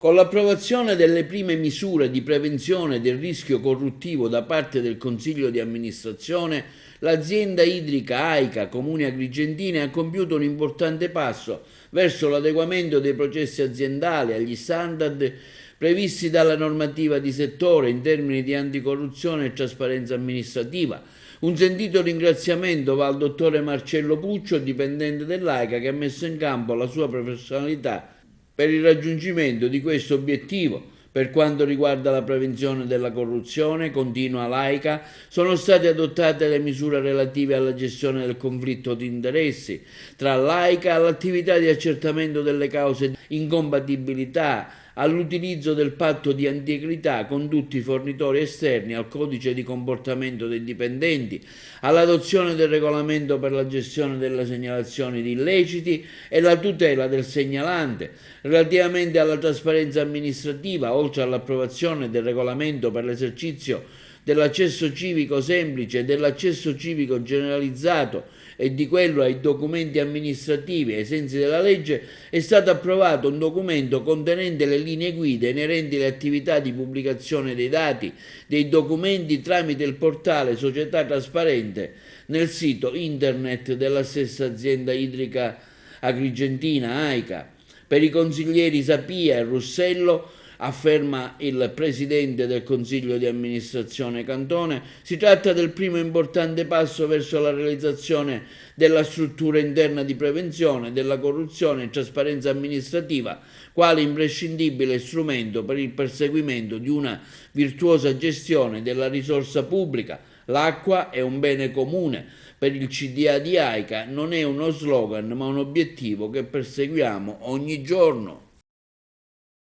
Con l'approvazione delle prime misure di prevenzione del rischio corruttivo da parte del Consiglio di amministrazione, l'azienda idrica AICA Comuni Agrigentini ha compiuto un importante passo verso l'adeguamento dei processi aziendali agli standard previsti dalla normativa di settore in termini di anticorruzione e trasparenza amministrativa. Un sentito ringraziamento va al dottore Marcello Puccio, dipendente dell'AICA, che ha messo in campo la sua professionalità per il raggiungimento di questo obiettivo. Per quanto riguarda la prevenzione della corruzione, continua l'AICA, sono state adottate le misure relative alla gestione del conflitto di interessi tra l'AICA, all'attività di accertamento delle cause di incompatibilità, all'utilizzo del patto di integrità con tutti i fornitori esterni, al codice di comportamento dei dipendenti, all'adozione del regolamento per la gestione delle segnalazioni di illeciti e la tutela del segnalante. Relativamente alla trasparenza amministrativa, oltre all'approvazione del regolamento per l'esercizio dell'accesso civico semplice e dell'accesso civico generalizzato e di quello ai documenti amministrativi ai sensi della legge, è stato approvato un documento contenente le linee guida inerenti alle attività di pubblicazione dei dati dei documenti tramite il portale Società Trasparente nel sito internet della stessa azienda idrica agrigentina AICA. Per i consiglieri Sapia e Russello, afferma il presidente del Consiglio di amministrazione Cantone, si tratta del primo importante passo verso la realizzazione della struttura interna di prevenzione della corruzione e trasparenza amministrativa, quale imprescindibile strumento per il perseguimento di una virtuosa gestione della risorsa pubblica. L'acqua è un bene comune. Per il CDA di AICA non è uno slogan, ma un obiettivo che perseguiamo ogni giorno.